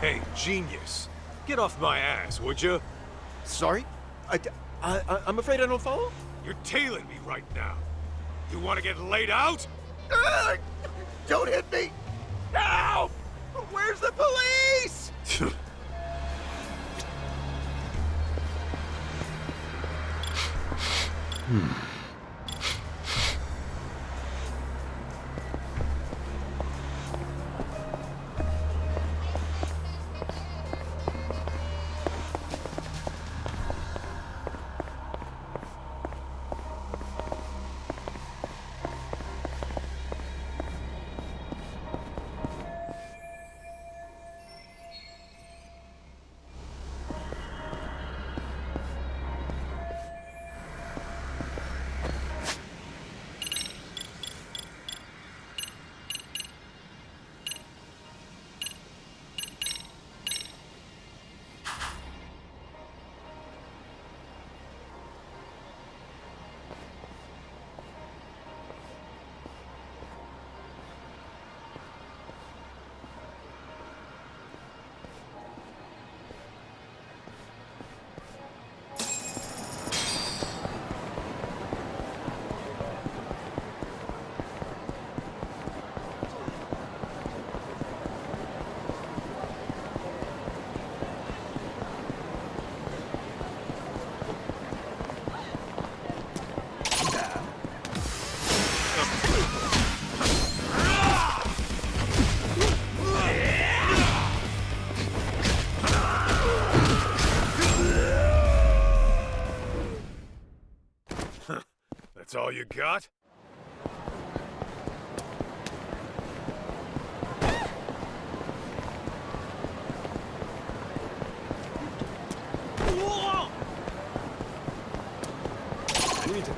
Hey, genius. Get off my ass, would you? Sorry? I'm afraid I don't follow? You're tailing me right now. You want to get laid out? Don't hit me! Help! Where's the police? That's all you got? We need to...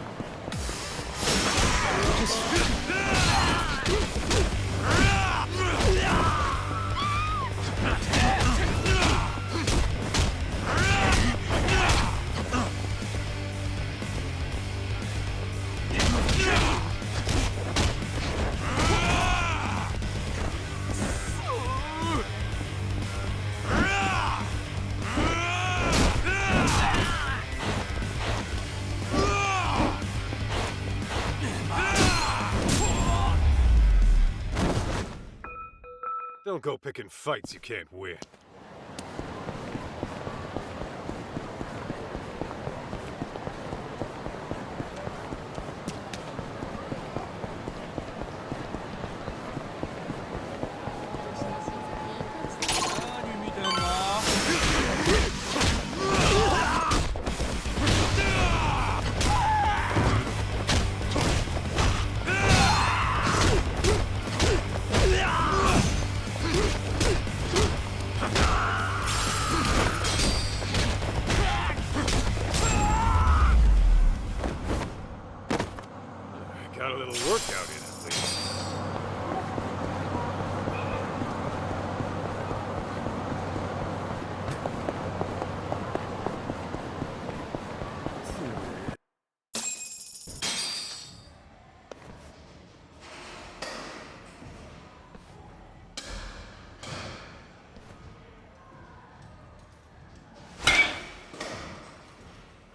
Don't go picking fights you can't win. Got a little workout in at least.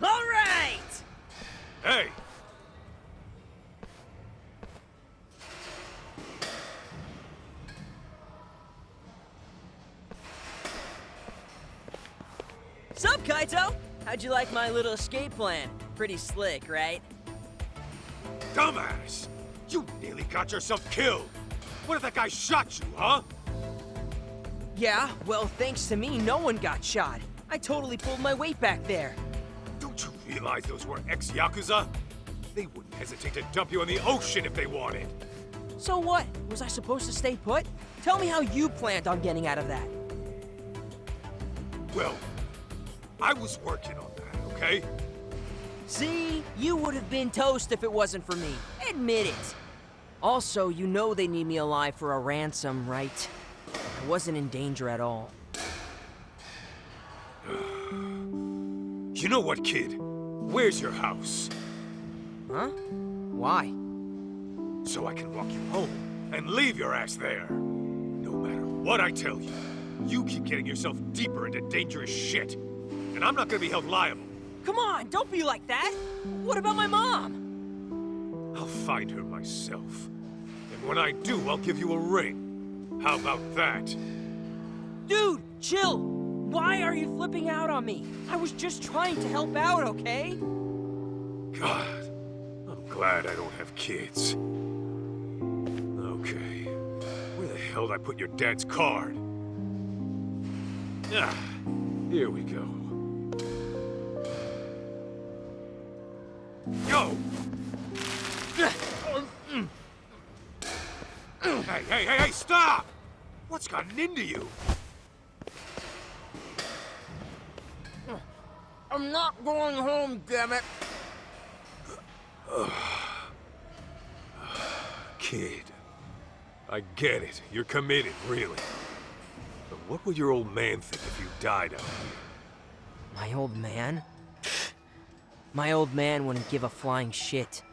All right! Hey! Sup, Kaito? How'd you like my little escape plan? Pretty slick, right? Dumbass! You nearly got yourself killed! What if that guy shot you, huh? Yeah, well, thanks to me, no one got shot. I totally pulled my weight back there. Don't you realize those were ex-Yakuza? They wouldn't hesitate to dump you in the ocean if they wanted. So what? Was I supposed to stay put? Tell me how you planned on getting out of that. Well, I was working on that, okay? See? You would have been toast if it wasn't for me. Admit it. Also, you know they need me alive for a ransom, right? I wasn't in danger at all. You know what, kid? Where's your house? Huh? Why? So I can walk you home and leave your ass there. No matter what I tell you, You keep getting yourself deeper into dangerous shit. And I'm not gonna be held liable. Come on, don't be like that. What about my mom? I'll find her myself. And when I do, I'll give you a ring. How about that? Dude, chill. Why are you flipping out on me? I was just trying to help out, okay? God, I'm glad I don't have kids. Okay, where the hell did I put your dad's card? Ah, here we go. Go! Hey, stop! What's gotten into you? I'm not going home, damn it. Kid, I get it. You're committed, really. But what would your old man think if you died out here? My old man? My old man wouldn't give a flying shit.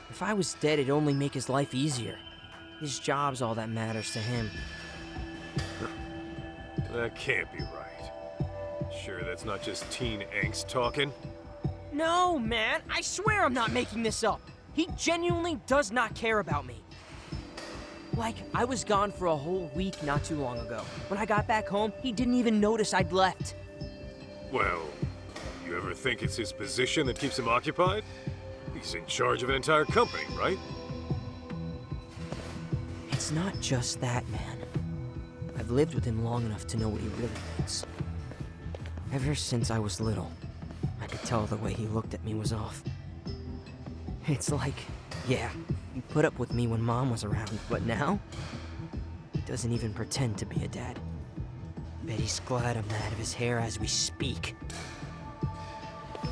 If I was dead, it'd only make his life easier. His job's all that matters to him. That can't be right. Sure, that's not just teen angst talking? No, man, I swear I'm not making this up. He genuinely does not care about me. Like, I was gone for a whole week not too long ago. When I got back home, he didn't even notice I'd left. Well, you ever think it's his position that keeps him occupied? He's in charge of an entire company, right? It's not just that, man. I've lived with him long enough to know what he really means. Ever since I was little, I could tell the way he looked at me was off. It's like, yeah, he put up with me when Mom was around, but now, he doesn't even pretend to be a dad. Bet he's glad I'm out of his hair as we speak.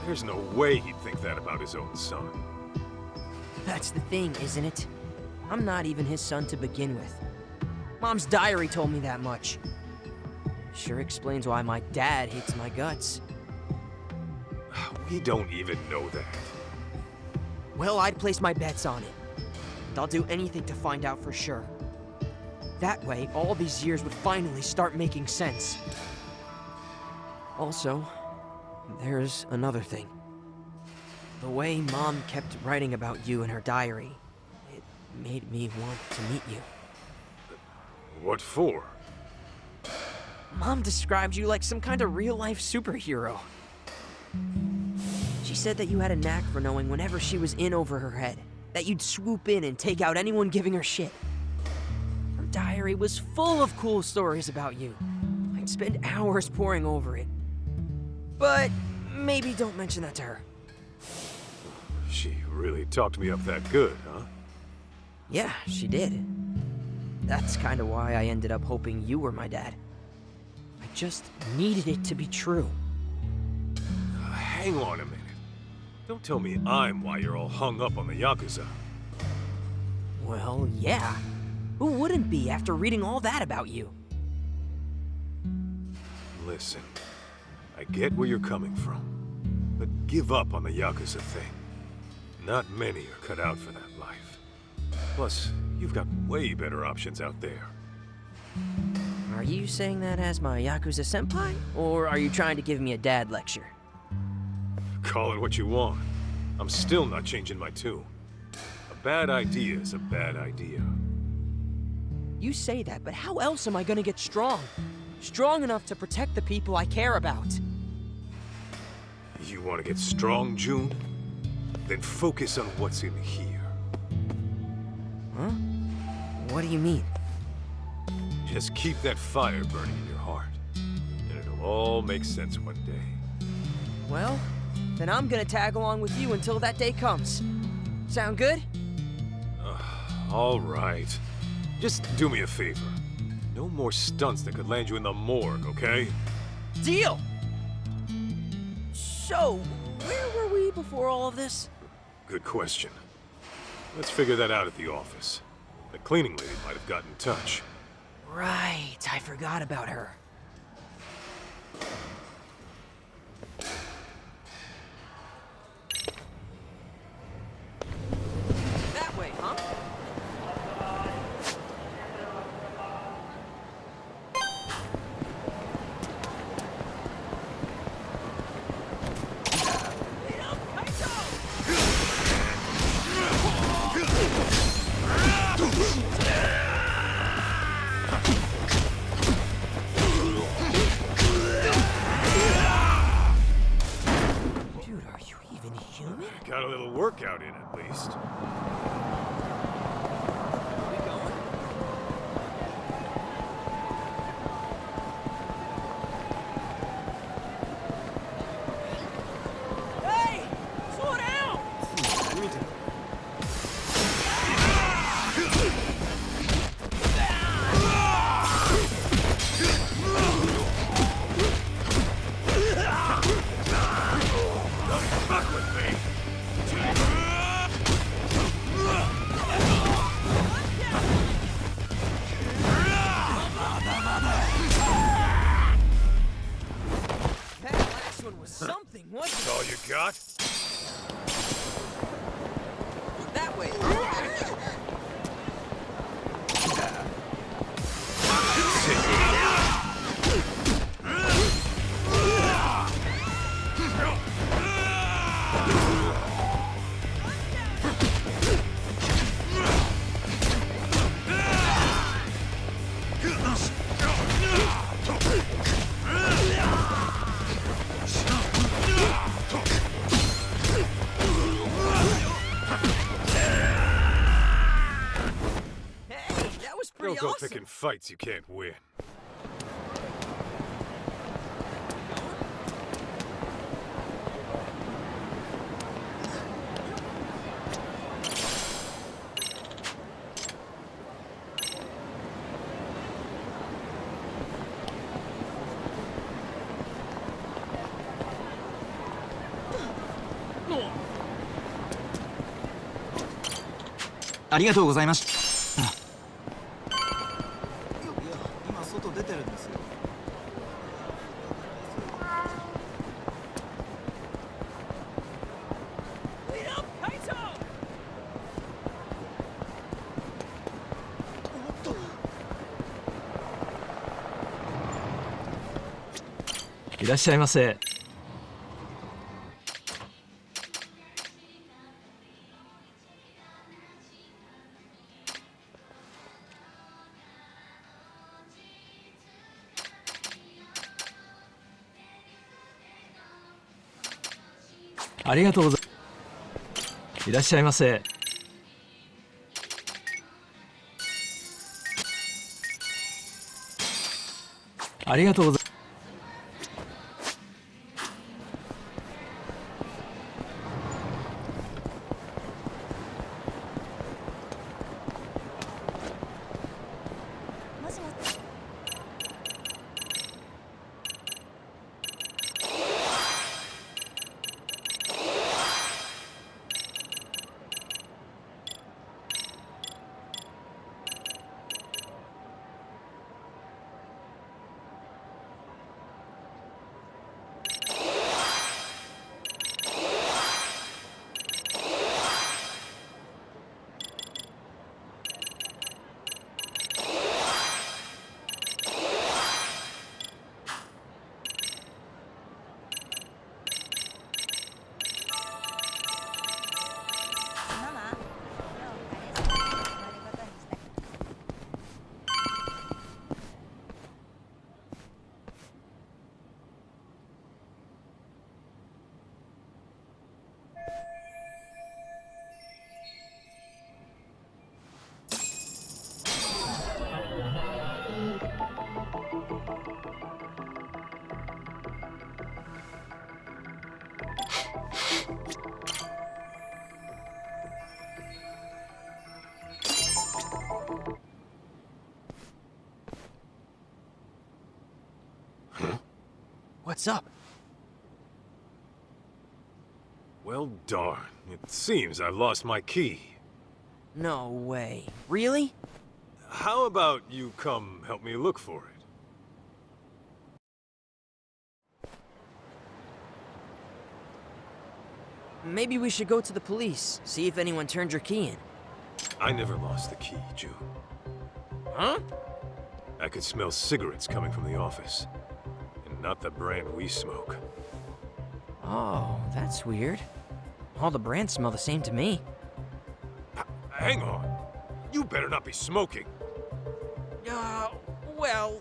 There's no way he'd think that about his own son. That's the thing, isn't it? I'm not even his son to begin with. Mom's diary told me that much. Sure explains why my dad hates my guts. We don't even know that. Well, I'd place my bets on it. And I'll do anything to find out for sure. That way, all these years would finally start making sense. Also, there's another thing. The way Mom kept writing about you in her diary, it made me want to meet you. What for? Mom described you like some kind of real-life superhero. She said that you had a knack for knowing whenever she was in over her head, that you'd swoop in and take out anyone giving her shit. Her diary was full of cool stories about you. I'd spend hours poring over it. But maybe don't mention that to her. She really talked me up that good, huh? Yeah, she did. That's kind of why I ended up hoping you were my dad. I just needed it to be true. Hang on a minute. Don't tell me I'm why you're all hung up on the Yakuza. Well, yeah. Who wouldn't be after reading all that about you? Listen, I get where you're coming from, but give up on the Yakuza thing. Not many are cut out for that life. Plus, you've got way better options out there. Are you saying that as my Yakuza senpai? Or are you trying to give me a dad lecture? Call it what you want. I'm still not changing my tune. A bad idea is a bad idea. You say that, but how else am I gonna get strong? Strong enough to protect the people I care about. You want to get strong, June? Then focus on what's in here. Huh? What do you mean? Just keep that fire burning in your heart, and it'll all make sense one day. Well, then I'm gonna tag along with you until that day comes. Sound good? All right. Just do me a favor. No more stunts that could land you in the morgue, okay? Deal! So, where were we before all of this? Good question. Let's figure that out at the office. The cleaning lady might have gotten in touch. Right, I forgot about her. That way, huh? least. We going? Hey! Slow down! 何見てんの Fuck with me! That last one was something, wasn't That's all you got? it? That way. Hey, that was pretty Don't go awesome. picking fights you can't win. No. ありがとうございましたいや今外出てるんですよ Wait up, Kaito! いらっしゃいませありがとうございますいらっしゃいませありがとうございます What's up? Well, darn. It seems I lost my key. No way. Really? How about you come help me look for it? Maybe we should go to the police, see if anyone turned your key in. I never lost the key, Ju. Huh? I could smell cigarettes coming from the office. And not the brand we smoke. Oh, that's weird. All the brands smell the same to me. Hang on. You better not be smoking. Well,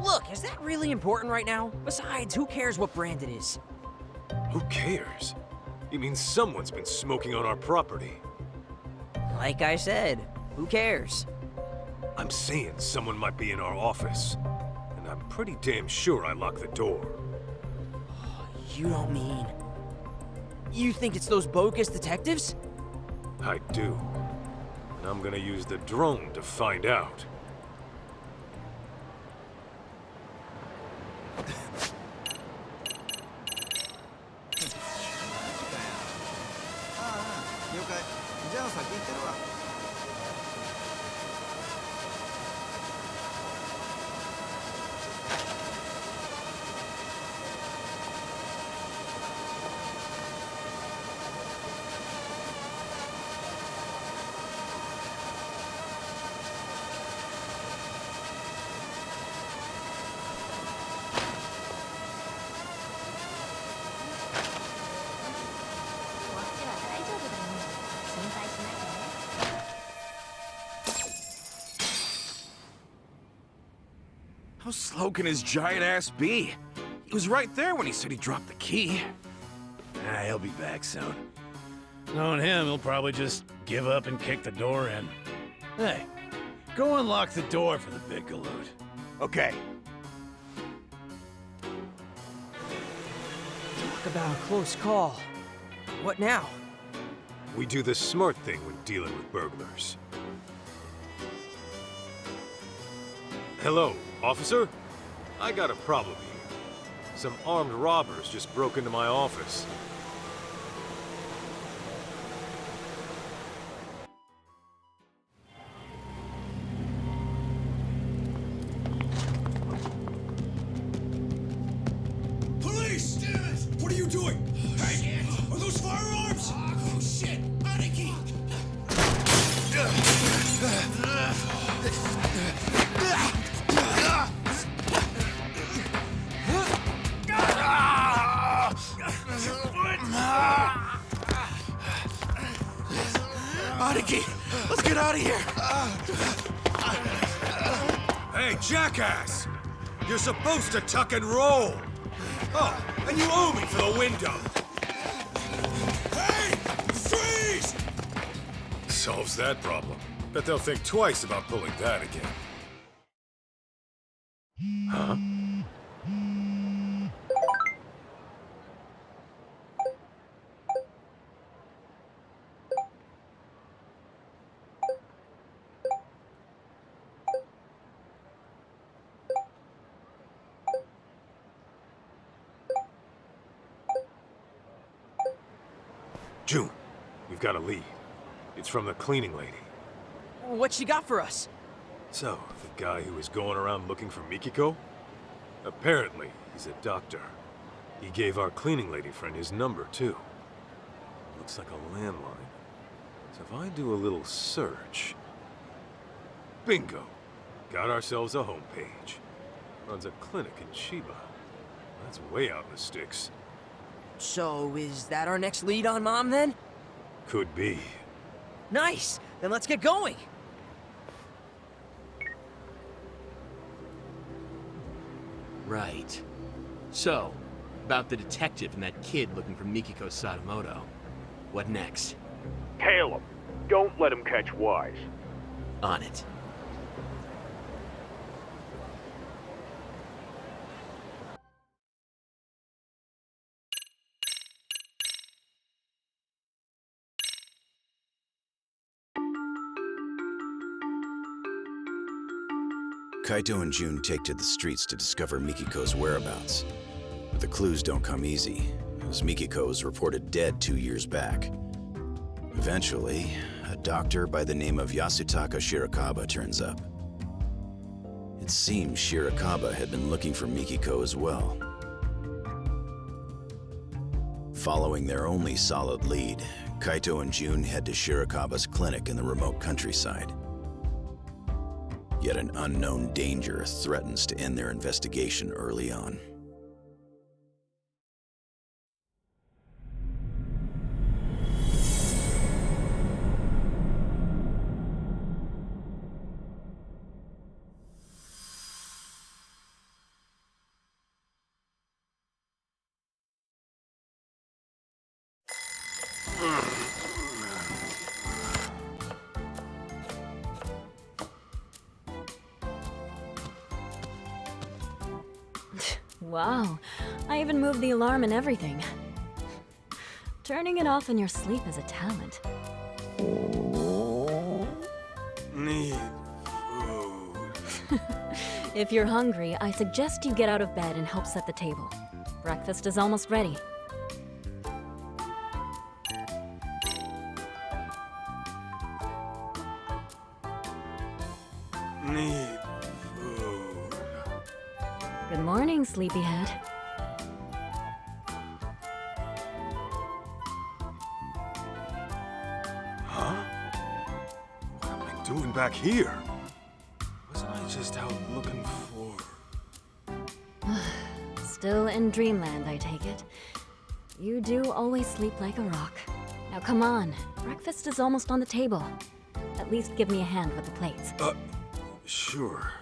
look, is that really important right now? Besides, who cares what brand it is? Who cares? You mean someone's been smoking on our property? Like I said, who cares? I'm saying someone might be in our office. And I'm pretty damn sure I locked the door. You don't mean... You think it's those bogus detectives? I do. And I'm gonna use the drone to find out. How slow can his giant ass be? He was right there when he said he dropped the key. He'll be back soon. Knowing him, he'll probably just give up and kick the door in. Hey, go unlock the door for the big galoot. Okay. Talk about a close call. What now? We do the smart thing when dealing with burglars. Hello, officer? I got a problem here. Some armed robbers just broke into my office. Police! Damn it! What are you doing? Hey, are those firearms? Oh, shit! Anarchy! Anarchy! Let's get out of here! Hey, jackass! You're supposed to tuck and roll! Oh, and you owe me for the window! Hey! Freeze! Solves that problem. Bet they'll think twice about pulling that again. Huh? June, we've got a lead. It's from the cleaning lady. What she got for us? So, the guy who was going around looking for Mikiko? Apparently, he's a doctor. He gave our cleaning lady friend his number, too. Looks like a landline. So if I do a little search... Bingo! Got ourselves a homepage. Runs a clinic in Chiba. That's way out in the sticks. So, is that our next lead on Mom, then? Could be. Nice! Then let's get going! Right. So, about the detective and that kid looking for Mikiko Sadamoto. What next? Tail him. Don't let him catch wise. On it. Kaito and June take to the streets to discover Mikiko's whereabouts. But the clues don't come easy, as Mikiko was reported dead 2 years back. Eventually, a doctor by the name of Yasutaka Shirakawa turns up. It seems Shirakawa had been looking for Mikiko as well. Following their only solid lead, Kaito and June head to Shirakawa's clinic in the remote countryside. Yet an unknown danger threatens to end their investigation early on. Wow, I even moved the alarm and everything. Turning it off in your sleep is a talent. Need food. If you're hungry, I suggest you get out of bed and help set the table. Breakfast is almost ready. Need food. Good morning, sleepyhead. Huh? What am I doing back here? Wasn't I just out looking for... Still in dreamland, I take it. You do always sleep like a rock. Now come on, breakfast is almost on the table. At least give me a hand with the plates. Sure.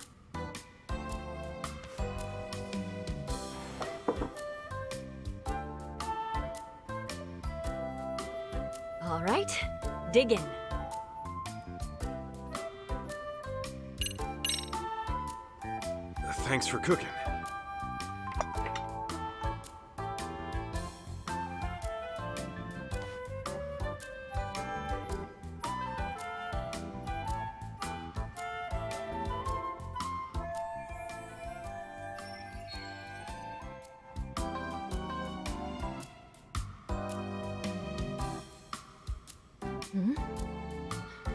All right, dig in. Thanks for cooking.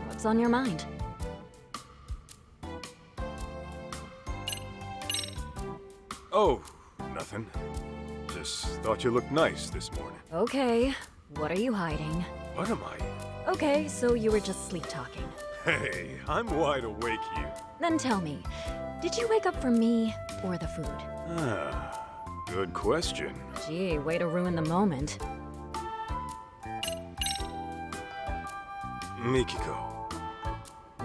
What's on your mind? Oh, nothing. Just thought you looked nice this morning. Okay, what are you hiding? What am I? Okay, so you were just sleep talking. Hey, I'm wide awake here. Then tell me, did you wake up for me or the food? Ah, good question. Gee, way to ruin the moment. Mikiko,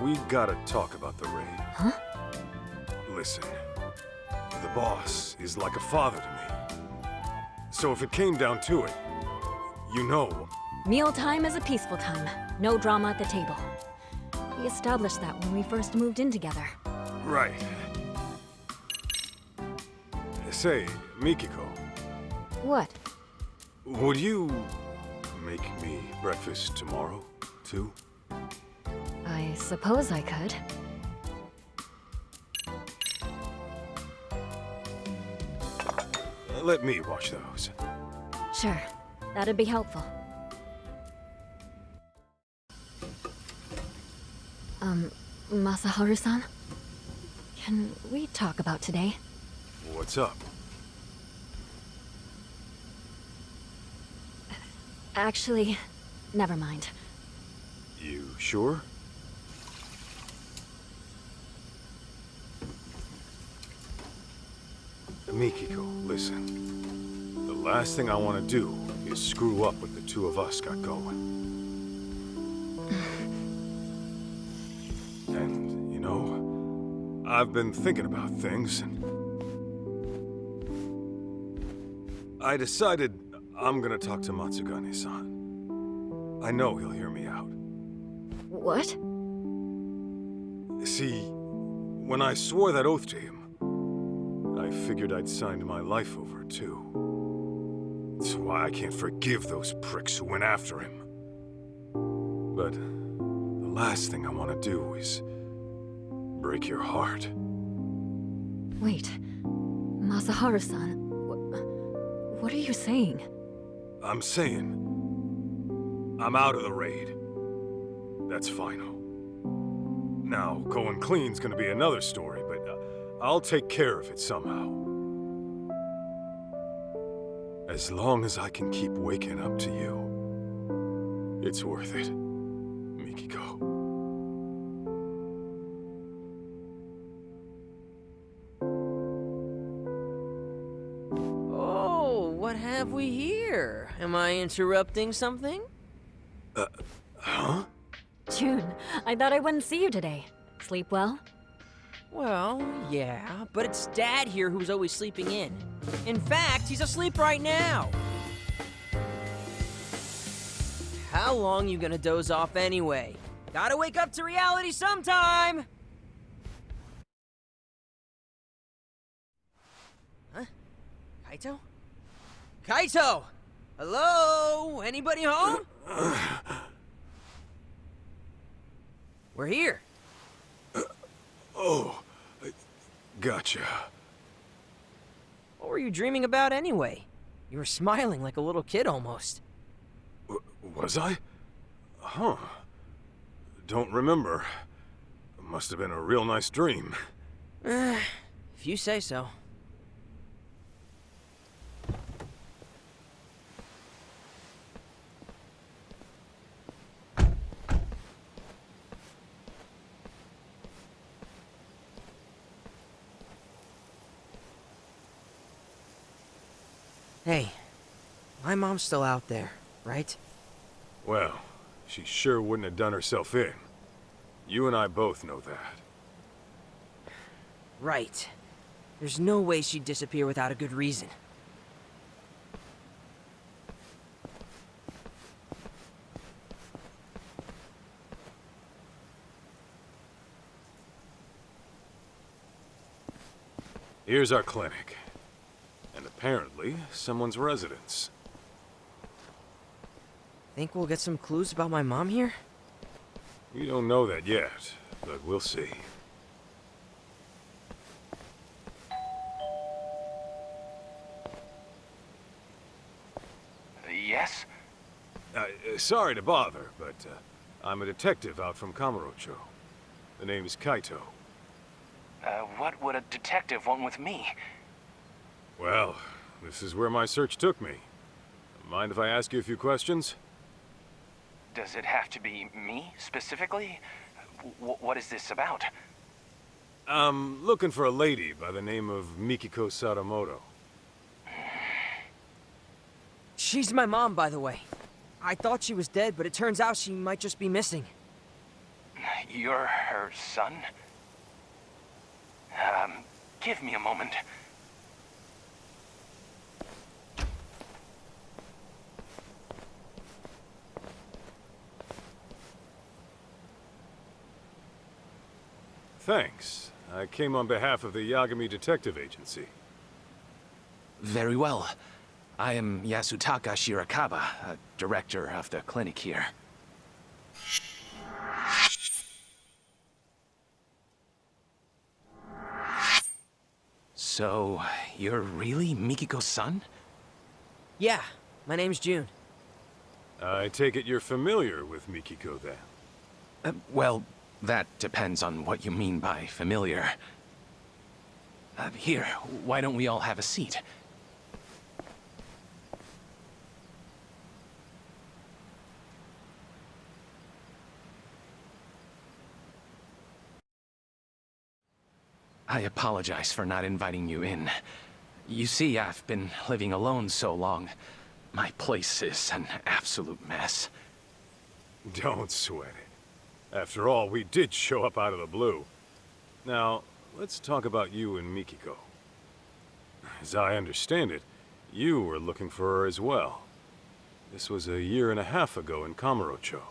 we gotta talk about the raid. Huh? Listen, the boss is like a father to me. So if it came down to it, you know... Mealtime is a peaceful time. No drama at the table. We established that when we first moved in together. Right. Say, Mikiko, What? would you make me breakfast tomorrow, too? I suppose I could. Let me wash those. Sure, that'd be helpful. Masaharu-san? Can we talk about today? What's up? Actually, never mind. You sure? Mikiko, listen. The last thing I want to do is screw up what the two of us got going. And, you know, I've been thinking about things, and I decided I'm gonna talk to Matsugane-san. I know he'll hear me out. What? See, when I swore that oath to him, I figured I'd signed my life over, too. That's why I can't forgive those pricks who went after him. But the last thing I want to do is break your heart. Wait. Masaharu-san, what are you saying? I'm saying, I'm out of the raid. That's final. Now, going clean's gonna be another story, but I'll take care of it somehow. As long as I can keep waking up to you, it's worth it, Mikiko. Oh, what have we here? Am I interrupting something? Huh? June, I thought I wouldn't see you today. Sleep well? Well, yeah, but it's Dad here who's always sleeping in. In fact, he's asleep right now. How long you gonna doze off anyway? Gotta wake up to reality sometime! Huh? Kaito? Kaito! Hello? Anybody home? We're here. Oh, gotcha. What were you dreaming about anyway? You were smiling like a little kid almost. Was I? Huh. Don't remember. Must have been a real nice dream. If you say so. Hey, my mom's still out there, right? Well, she sure wouldn't have done herself in. You and I both know that. Right. There's no way she'd disappear without a good reason. Here's our clinic. And apparently, someone's residence. Think we'll get some clues about my mom here? We don't know that yet, but we'll see. Yes? Sorry to bother, but I'm a detective out from Kamurocho. The name is Kaito. What would a detective want with me? Well, this is where my search took me. Mind if I ask you a few questions? Does it have to be me, specifically? What is this about? I'm looking for a lady by the name of Mikiko Sadamoto. She's my mom, by the way. I thought she was dead, but it turns out she might just be missing. You're her son? Give me a moment. Thanks. I came on behalf of the Yagami Detective Agency. Very well. I am Yasutaka Shirakawa, director of the clinic here. So, you're really Mikiko's son? Yeah, my name's June. I take it you're familiar with Mikiko, then? Well, that depends on what you mean by familiar. Here, why don't we all have a seat? I apologize for not inviting you in. You see, I've been living alone so long. My place is an absolute mess. Don't sweat it. After all, we did show up out of the blue. Now, let's talk about you and Mikiko. As I understand it, you were looking for her as well. This was 1.5 years ago in Kamurocho.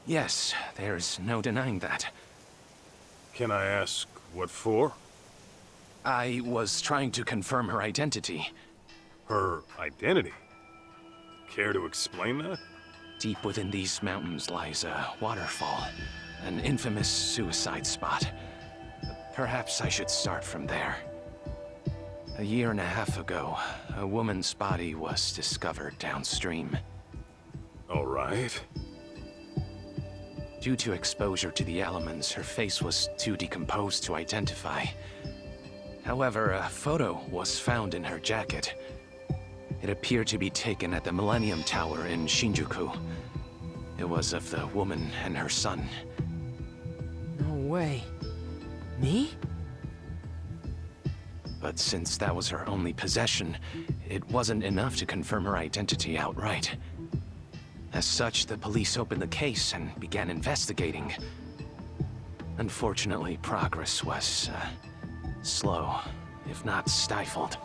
Yes, there's no denying that. Can I ask what for? I was trying to confirm her identity. Her identity? Care to explain that? Deep within these mountains lies a waterfall, an infamous suicide spot. Perhaps I should start from there. 1.5 years ago, a woman's body was discovered downstream. All right. Due to exposure to the elements, her face was too decomposed to identify. However, a photo was found in her jacket. It appeared to be taken at the Millennium Tower in Shinjuku. It was of the woman and her son. No way. Me? But since that was her only possession, it wasn't enough to confirm her identity outright. As such, the police opened the case and began investigating. Unfortunately, progress was slow, if not stifled.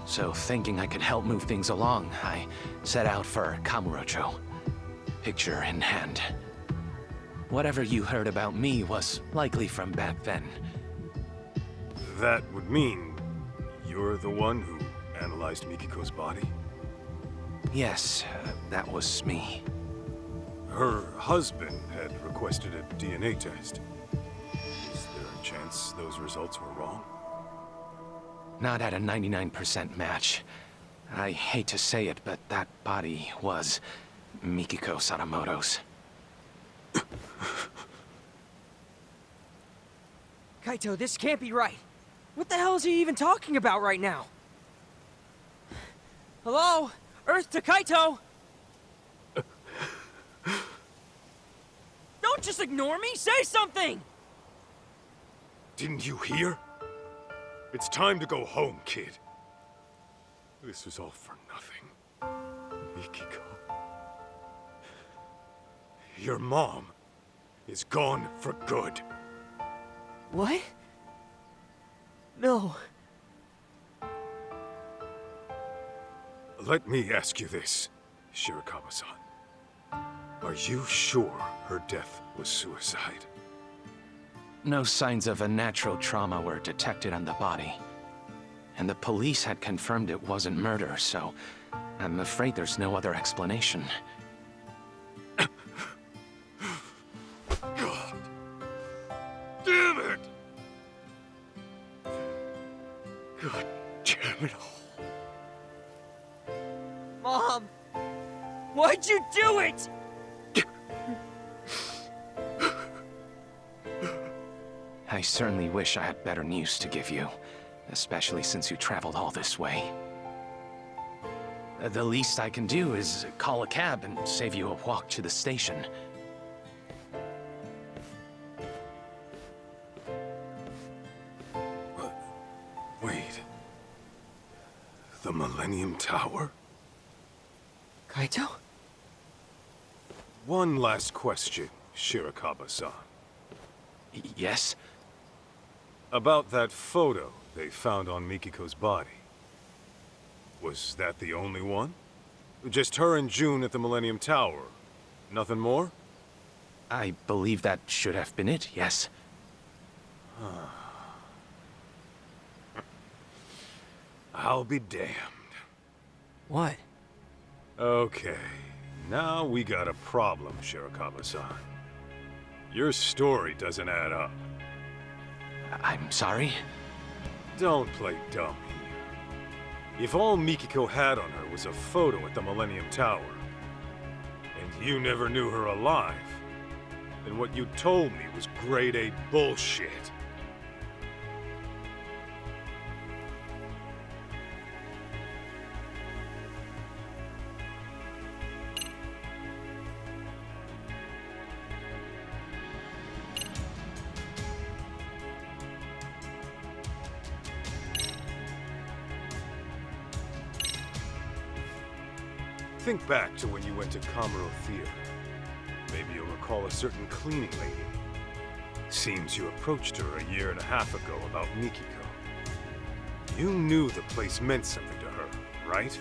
So thinking I could help move things along, I set out for Kamurocho, picture in hand. Whatever you heard about me was likely from back then. That would mean You're the one who analyzed Mikiko's body? Yes, that was me. Her husband had requested a DNA test. Is there a chance those results were wrong? Not at a 99% match. I hate to say it, but that body was Mikiko Sadamoto's. Kaito, this can't be right. What the hell is he even talking about right now? Hello? Earth to Kaito! Don't just ignore me! Say something! Didn't you hear? It's time to go home, kid. This was all for nothing. Mikiko. Your mom is gone for good. What? No. Let me ask you this, Shirakawa-san. Are you sure her death was suicide? No signs of a natural trauma were detected on the body. And the police had confirmed it wasn't murder, so I'm afraid there's no other explanation. God damn it! God damn it all. Mom! Why'd you do it? I certainly wish I had better news to give you, especially since you traveled all this way. The least I can do is call a cab and save you a walk to the station. Wait. The Millennium Tower? Kaito? One last question, Shirakawa-san. Yes? About that photo they found on Mikiko's body. Was that the only one? Just her and June at the Millennium Tower? Nothing more? I believe that should have been it, yes. I'll be damned. What? Okay, now we got a problem, Shirakawa-san. Your story doesn't add up. I'm sorry? Don't play dumb here. If all Mikiko had on her was a photo at the Millennium Tower, and you never knew her alive, then what you told me was grade A bullshit. Think back to when you went to Kamuro Theater. Maybe you'll recall a certain cleaning lady. Seems you approached her a year and a half ago about Mikiko. You knew the place meant something to her, right?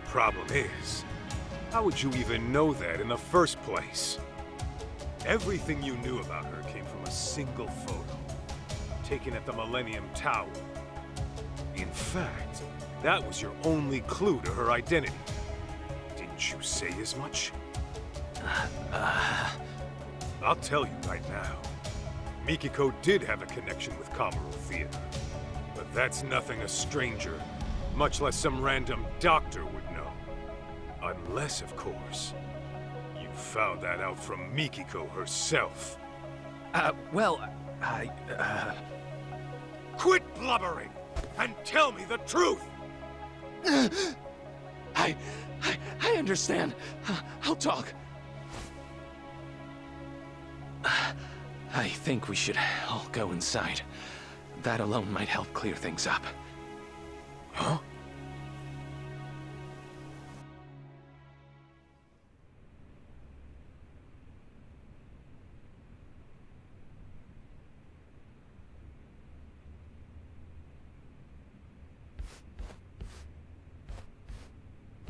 Problem is, how would you even know that in the first place? Everything you knew about her came from a single photo, taken at the Millennium Tower. In fact, that was your only clue to her identity. Didn't you say as much? I'll tell you right now. Mikiko did have a connection with Kamuro Theater. But that's nothing a stranger, much less some random doctor would know. Unless, of course, you found that out from Mikiko herself. Well, Quit blubbering and tell me the truth! I understand. I'll talk. I think we should all go inside. That alone might help clear things up. Huh?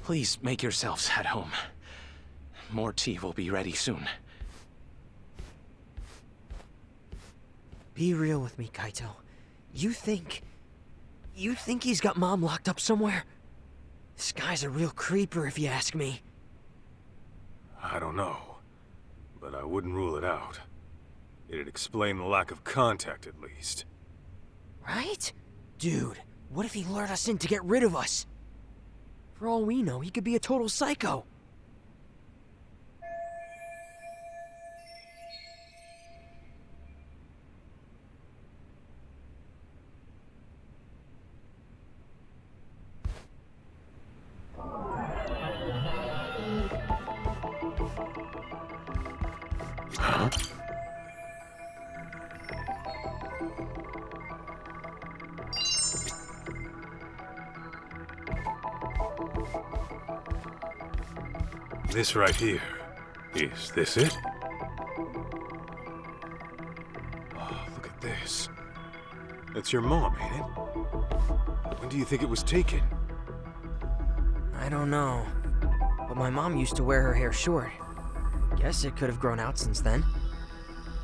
Please make yourselves at home. More tea will be ready soon. Be real with me, Kaito. You think he's got Mom locked up somewhere? This guy's a real creeper, if you ask me. I don't know, but I wouldn't rule it out. It'd explain the lack of contact, at least. Right? Dude, what if he lured us in to get rid of us? For all we know, he could be a total psycho. Huh? This right here. Is this it? Oh, look at this. That's your mom, ain't it? When do you think it was taken? I don't know. But my mom used to wear her hair short. Guess it could have grown out since then.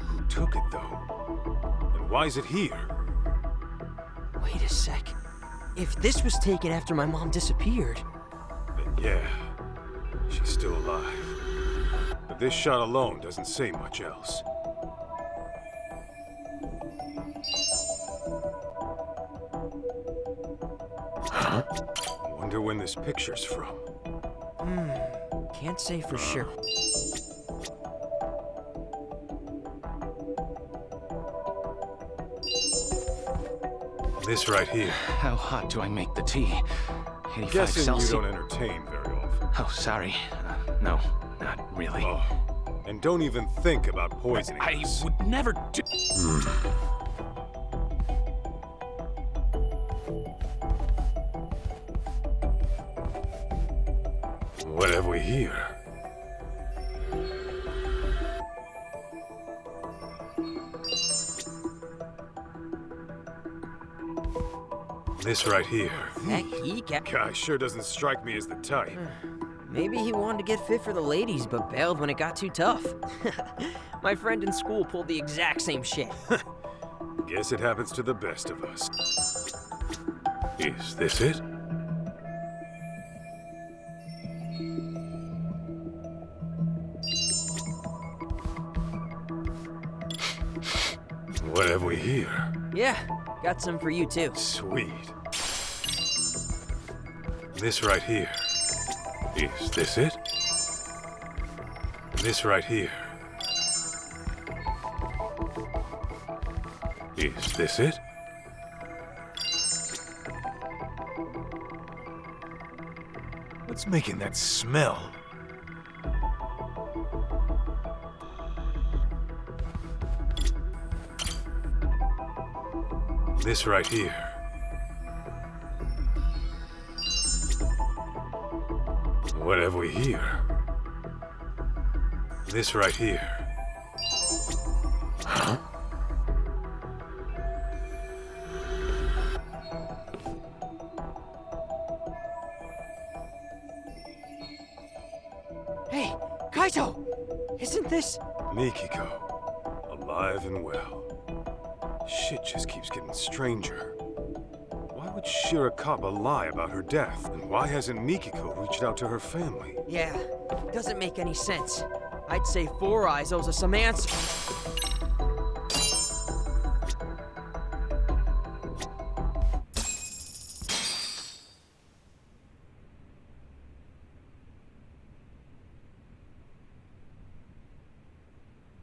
Who took it, though? And why is it here? Wait a sec. If this was taken after my mom disappeared... Then yeah, she's still alive. But this shot alone doesn't say much else. Huh? Wonder when this picture's from. Can't say for sure. This right here. How hot do I make the tea? 85 Guessing Celsius. you don't entertain very often. Oh, sorry. No, not really. Oh, and don't even think about poisoning I us. would never do... What have we here? This right here. Heck, he kept... Guy sure doesn't strike me as the type. Maybe he wanted to get fit for the ladies, but bailed when it got too tough. My friend in school pulled the exact same shit. Guess it happens to the best of us. Is this it? What have we here? Yeah, got some for you too. Sweet. This right here. Is this it? This right here. Is this it? What's making that smell? This right here. What have we here? This right here. Huh? Hey, Kaito! Isn't this... Mikiko, alive and well. Shit just keeps getting stranger. Why would Shirakaba lie about her death? And why hasn't Mikiko reached out to her family? Yeah, doesn't make any sense. I'd say Four Eyes owes us some answers.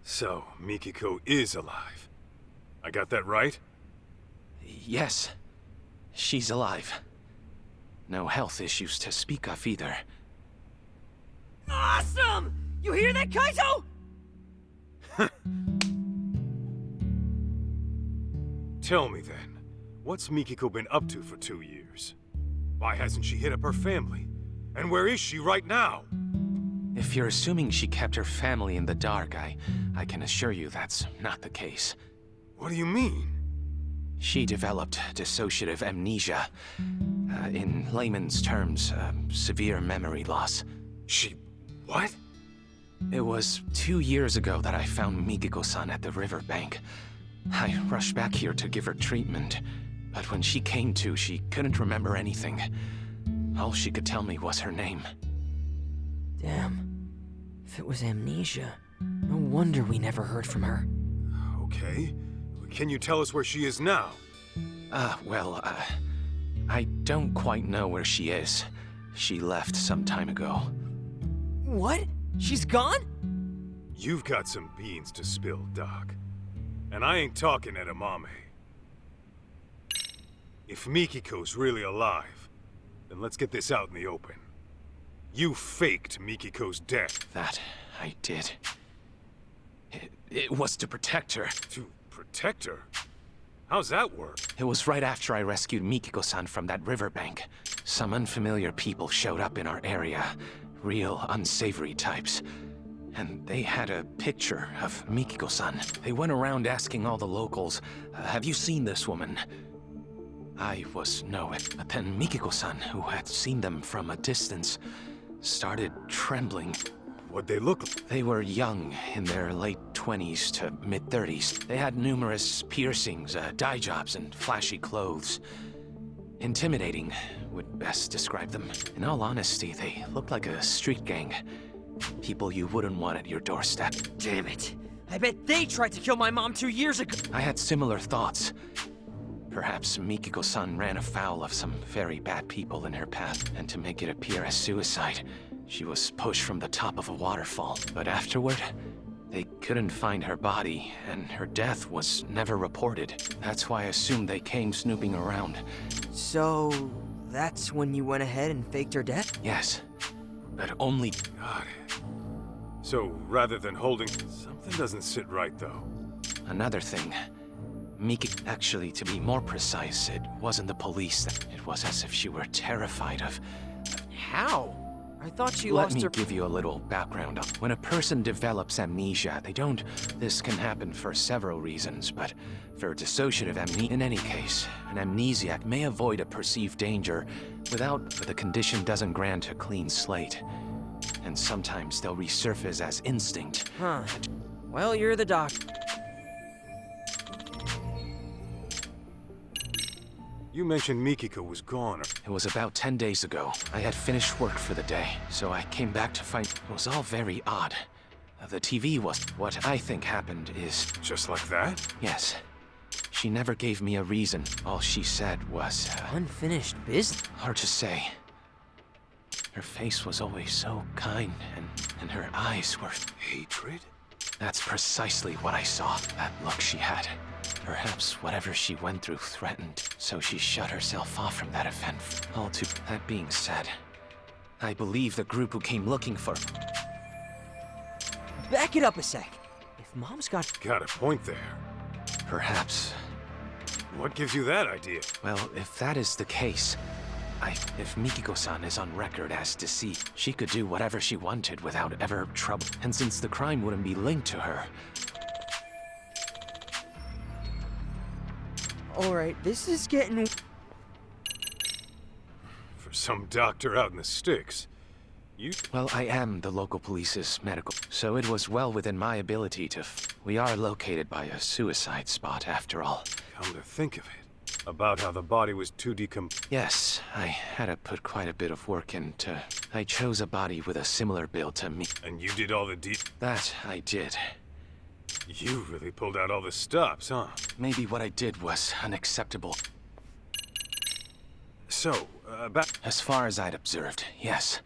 So, Mikiko is alive. I got that right? Yes. She's alive. No health issues to speak of either. Awesome! You hear that, Kaito? Tell me then, what's Mikiko been up to for 2 years? Why hasn't she hit up her family? And where is she right now? If you're assuming she kept her family in the dark, I can assure you that's not the case. What do you mean? She developed dissociative amnesia. In layman's terms, severe memory loss. She... what? It was 2 years ago that I found Mikiko-san at the riverbank. I rushed back here to give her treatment, but when she came to, she couldn't remember anything. All she could tell me was her name. Damn. If it was amnesia, no wonder we never heard from her. Okay. Can you tell us where she is now? I don't quite know where she is. She left some time ago. What? She's gone? You've got some beans to spill, Doc. And I ain't talking edamame. If Mikiko's really alive, then let's get this out in the open. You faked Mikiko's death. That I did. It was to protect her. To protect her? How's that work? It was right after I rescued Mikiko-san from that riverbank. Some unfamiliar people showed up in our area. Real unsavory types. And they had a picture of Mikiko-san. They went around asking all the locals, have you seen this woman? I was no, but then Mikiko-san, who had seen them from a distance, started trembling. What'd they look like? They were young, in their late 20s to mid-30s. They had numerous piercings, dye jobs, and flashy clothes. Intimidating would best describe them. In all honesty, they looked like a street gang. People you wouldn't want at your doorstep. Damn it. I bet they tried to kill my mom 2 years ago. I had similar thoughts. Perhaps Mikiko-san ran afoul of some very bad people in her path, and to make it appear as suicide, she was pushed from the top of a waterfall. But afterward, they couldn't find her body, and her death was never reported. That's why I assumed they came snooping around. So, that's when you went ahead and faked her death? Yes, but only... Got it. So, rather than holding... Something doesn't sit right, though. Another thing. Actually, to be more precise, it wasn't the police. It was as if she were terrified of... How? I thought she Let lost me her... give you a little background. When a person develops amnesia, they don't... This can happen for several reasons, but for dissociative amnesia... In any case, an amnesiac may avoid a perceived danger but the condition doesn't grant a clean slate. And sometimes they'll resurface as instinct. Huh. Well, you're the doctor. You mentioned Mikiko was gone. It was about 10 days ago. I had finished work for the day, so I came back to find it was all very odd. The TV was... What I think happened is... Just like that? Yes. She never gave me a reason. All she said was... Unfinished business? Hard to say. Her face was always so kind, and her eyes were... Hatred? That's precisely what I saw. That look she had. Perhaps whatever she went through threatened, so she shut herself off from that event. All too... That being said, I believe the group who came looking for... Back it up a sec. If Mom's got... Got a point there. Perhaps. What gives you that idea? Well, if that is the case, if Mikiko-san is on record as deceased, she could do whatever she wanted without ever trouble. And since the crime wouldn't be linked to her... Alright, this is getting... For some doctor out in the sticks, you... Well, I am the local police's medical, so it was well within my ability to... We are located by a suicide spot, after all. Come to think of it, about how the body was too Yes, I had to put quite a bit of work into... I chose a body with a similar build to me. And you did all the That I did. You really pulled out all the stops, huh? Maybe what I did was unacceptable. So, about... As far as I'd observed, yes.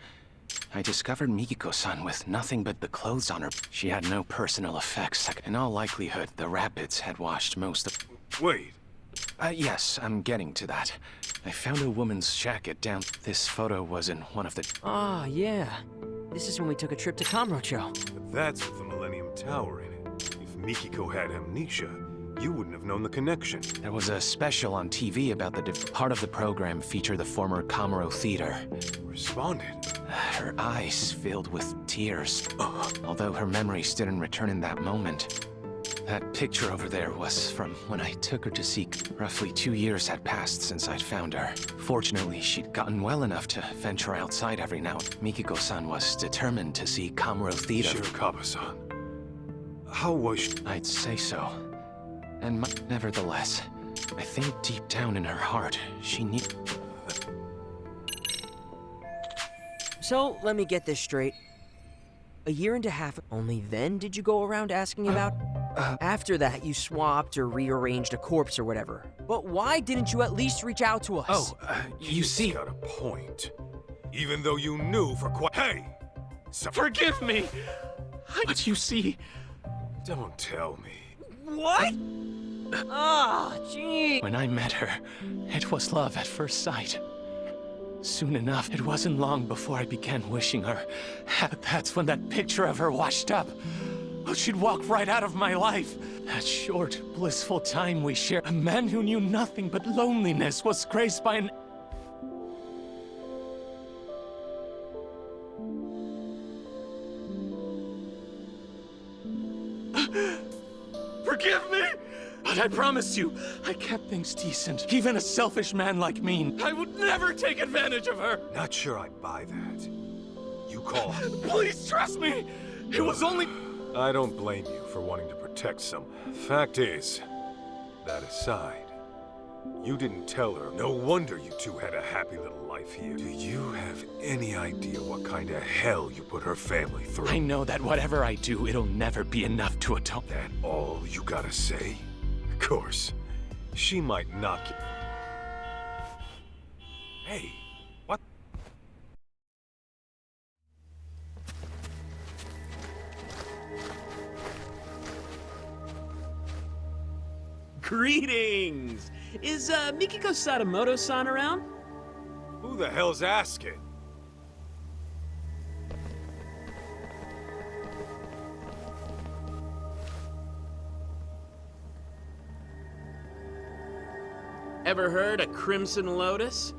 I discovered Mikiko-san with nothing but the clothes on her. She had no personal effects. In all likelihood, the rapids had washed most of... Wait. Yes, I'm getting to that. I found a woman's jacket down... This photo was in one of the... Ah, yeah. This is when we took a trip to Kamurocho. But that's with the Millennium Tower in it. If Mikiko had amnesia, you wouldn't have known the connection. There was a special on TV about the... Part of the program featured the former Kamuro Theater. Responded. Her eyes filled with tears. Although her memories didn't return in that moment. That picture over there was from when I took her to see. Roughly 2 years had passed since I'd found her. Fortunately, she'd gotten well enough to venture outside every now and then. Mikiko-san was determined to see Kamuro Theater. Shirakawa-san. How was she? I'd say so. Nevertheless, I think deep down in her heart, she knew. So, let me get this straight. A year and a half, only then did you go around asking about? After that, you swapped or rearranged a corpse or whatever. But why didn't you at least reach out to us? Oh, you see... He's got a point. Even though you knew for quite... Hey! Forgive me! But you see... Don't tell me. What? Ah, gee. When I met her, it was love at first sight. Soon enough, it wasn't long before I began wishing her. That's when that picture of her washed up. Oh, she'd walk right out of my life. That short, blissful time we shared. A man who knew nothing but loneliness was graced by an... Forgive me! But I promise you, I kept things decent. Even a selfish man like me, I would never take advantage of her. Not sure I buy that. You call... Please trust me! It was only... I don't blame you for wanting to protect someone. Fact is, that aside, you didn't tell her. No wonder you two had a happy little life here. Do you have any idea what kind of hell you put her family through? I know that whatever I do, it'll never be enough to atone. That all you gotta say? Of course. She might knock you. Hey, what? Greetings! Is Mikiko Sadamoto-san around? Who the hell's asking? Ever heard of Crimson Lotus?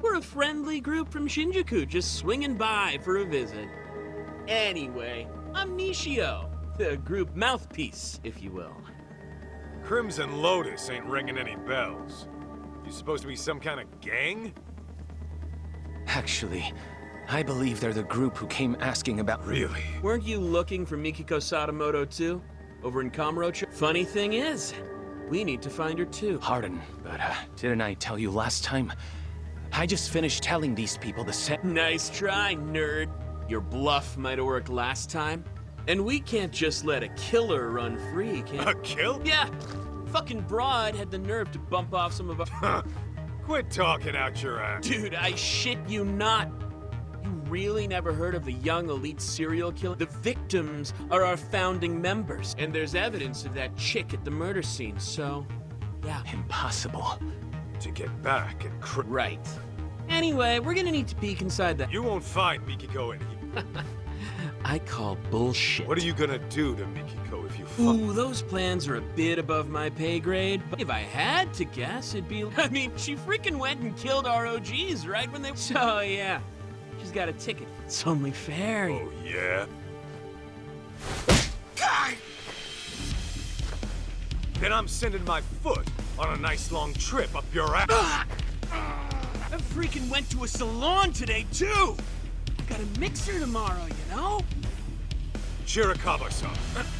We're a friendly group from Shinjuku, just swinging by for a visit. Anyway, I'm Nishio, the group mouthpiece, if you will. Crimson Lotus ain't ringing any bells. You supposed to be some kind of gang? Actually, I believe they're the group who came asking about... Really? Weren't you looking for Mikiko Sadamoto too? Over in Kamurocho? Funny thing is, we need to find her too. Pardon, but didn't I tell you last time? I just finished telling these people the same... Nice try, nerd. Your bluff might have worked last time. And we can't just let a killer run free, can we? A kill? Yeah. Fucking broad had the nerve to bump off some of our... Quit talking out your ass. Dude, I shit you not. You really never heard of the young elite serial killer? The victims are our founding members. And there's evidence of that chick at the murder scene, so... yeah. Impossible. To get back and Right. Anyway, we're gonna need to peek inside that... You won't find Mikiko in here. I call bullshit. What are you gonna do to Mikiko if you Ooh, those plans are a bit above my pay grade, but if I had to guess, it'd be... I mean, she freaking went and killed ROGs right when they... So, yeah. She's got a ticket. It's only fair. Oh, yeah? Then I'm sending my foot on a nice long trip up your ass. I freaking went to a salon today, too! Got a mixer tomorrow, you know? Chiricaba-san.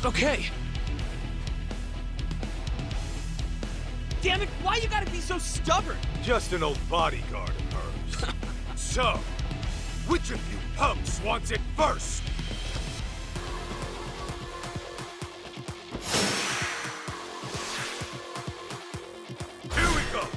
Okay. Damn it, why you gotta be so stubborn? Just an old bodyguard of hers. So, which of you punks wants it first? Here we go!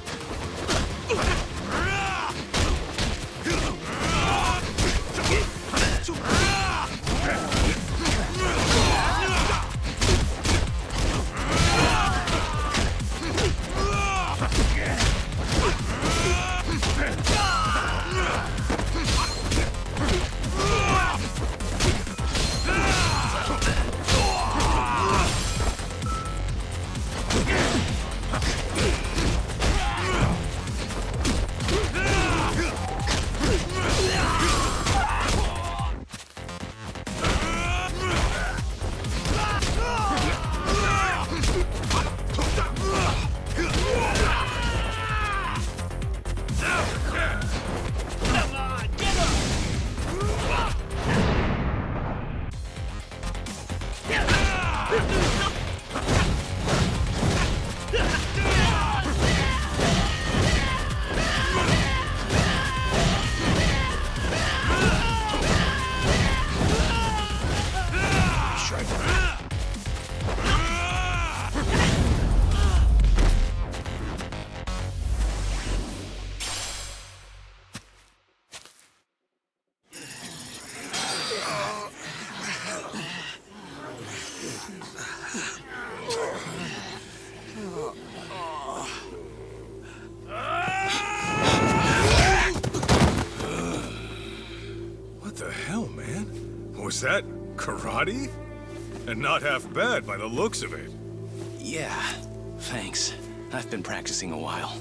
How's that? Karate? And not half bad by the looks of it. Yeah, thanks. I've been practicing a while.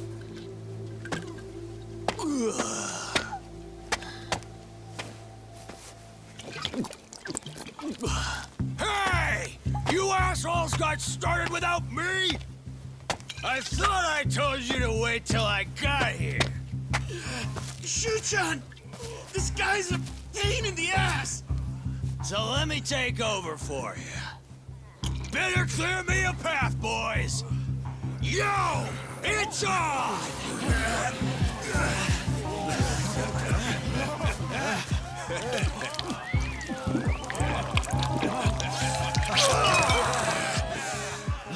Hey! You assholes got started without me? I thought I told you to wait till I got here. Shuchan! This guy's a pain in the ass! So let me take over for you. Better clear me a path, boys! Yo! It's on!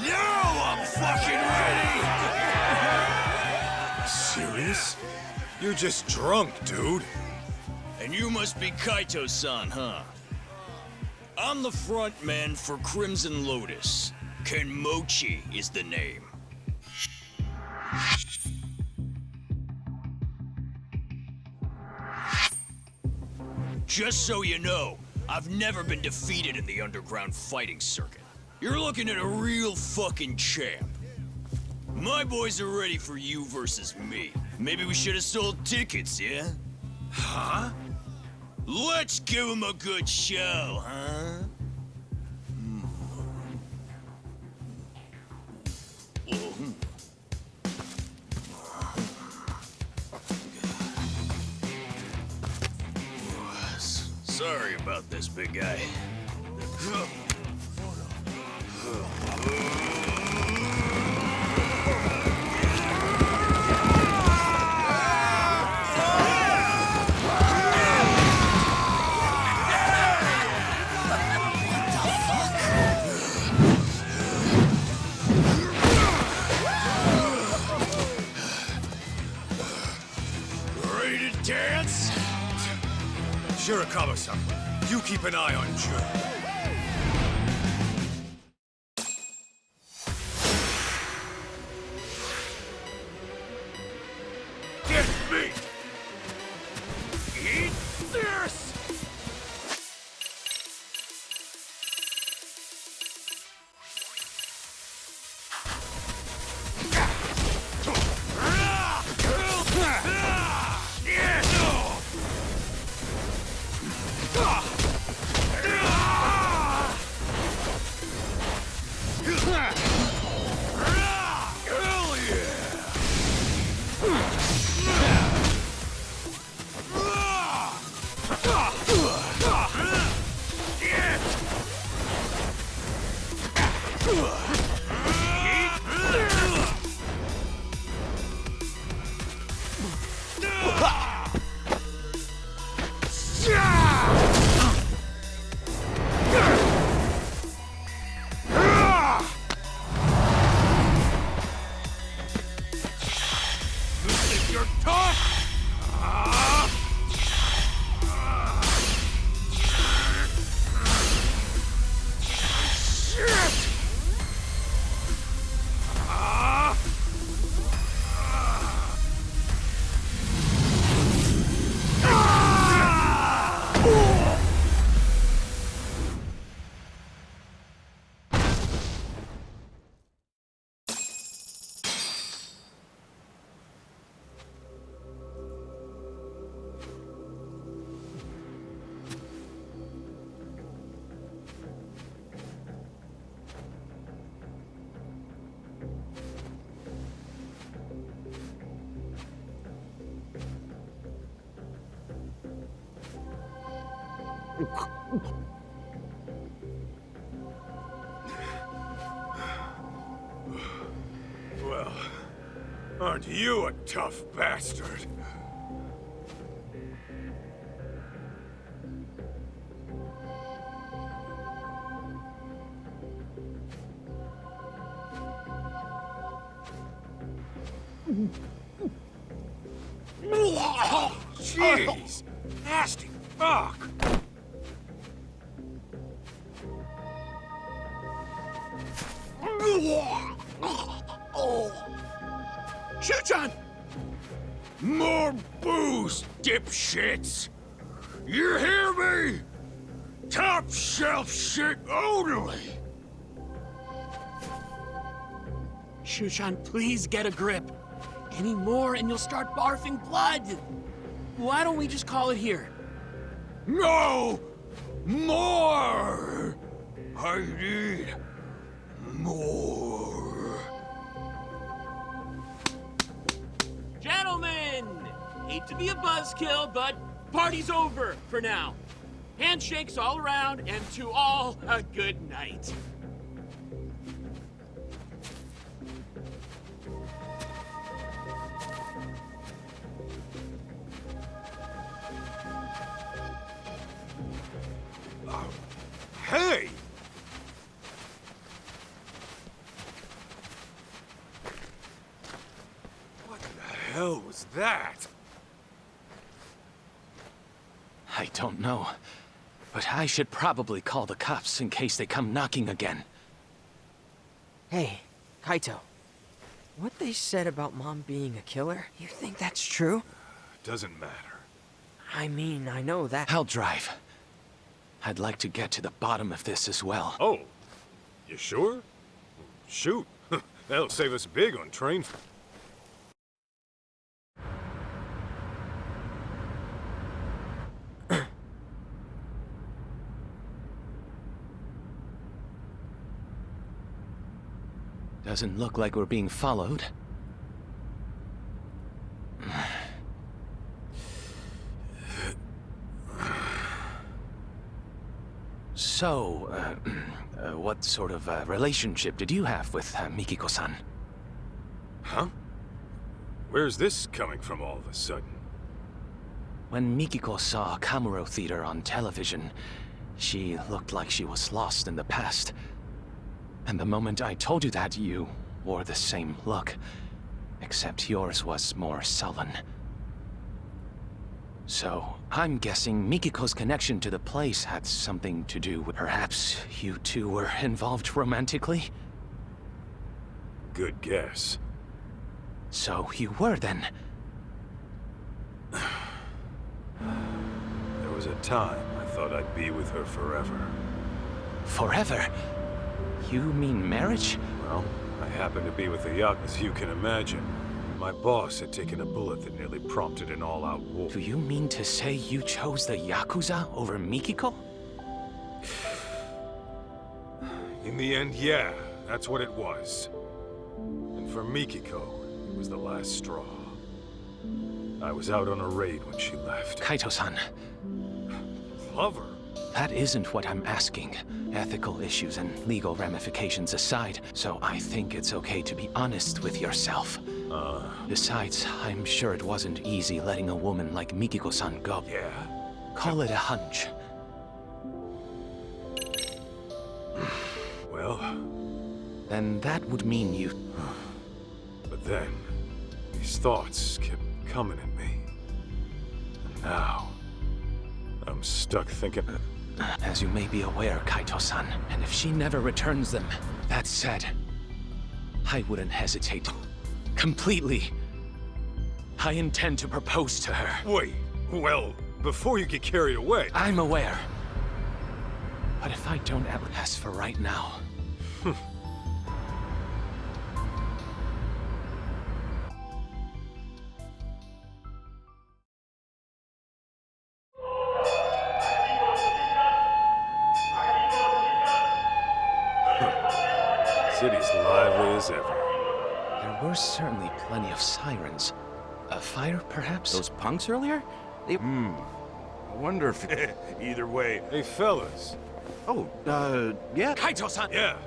Now I'm fucking ready! Serious? You're just drunk, dude. And you must be Kaito-san, huh? I'm the front man for Crimson Lotus. Kenmochi is the name. Just so you know, I've never been defeated in the underground fighting circuit. You're looking at a real fucking champ. My boys are ready for you versus me. Maybe we should have sold tickets, yeah? Huh? Let's give him a good show, huh? Sorry about this, big guy. Ready to dance? Shirakawa-san, you keep an eye on Jun. Get me! Eat this! Well, aren't you a tough bastard? Jeez! Nasty fuck! Shuchan! More booze, dipshits! You hear me? Top shelf shit only! Shushan, please get a grip. Any more and you'll start barfing blood. Why don't we just call it here? No! More! I need more. Gentlemen! Hate to be a buzzkill, but party's over for now. Handshakes all around, and to all, a good night. Hey! What the hell was that? I don't know. But I should probably call the cops in case they come knocking again. Hey, Kaito. What they said about Mom being a killer, you think that's true? Doesn't matter. I mean, I know that. I'll drive. I'd like to get to the bottom of this as well. Oh, you sure? Shoot. That'll save us big on train fare. Doesn't look like we're being followed. So, what sort of relationship did you have with Mikiko-san? Huh? Where's this coming from all of a sudden? When Mikiko saw Kamuro Theater on television, she looked like she was lost in the past. And the moment I told you that, you wore the same look, except yours was more sullen. So, I'm guessing Mikiko's connection to the place had something to do with... Perhaps you two were involved romantically? Good guess. So you were then? There was a time I thought I'd be with her forever. Forever? You mean marriage? Well, I happened to be with the Yakuza, as you can imagine. My boss had taken a bullet that nearly prompted an all-out war. Do you mean to say you chose the Yakuza over Mikiko? In the end, yeah, that's what it was. And for Mikiko, it was the last straw. I was out on a raid when she left. Kaito-san. Love her? That isn't what I'm asking. Ethical issues and legal ramifications aside, so I think it's okay to be honest with yourself. Besides, I'm sure it wasn't easy letting a woman like Mikiko-san go. Yeah. Call it a hunch. Well... Then that would mean you... But then, these thoughts kept coming at me. And now, I'm stuck thinking... As you may be aware, Kaito-san, and if she never returns them, that said, I wouldn't hesitate. Completely. I intend to propose to her. Wait, well, before you get carried away... I'm aware. But if I don't ask for right now... City's lively as ever. There were certainly plenty of sirens. A fire, perhaps? Those punks earlier? They... I wonder if... Either way. Hey, fellas. Oh, yeah? Kaito-san! Yeah,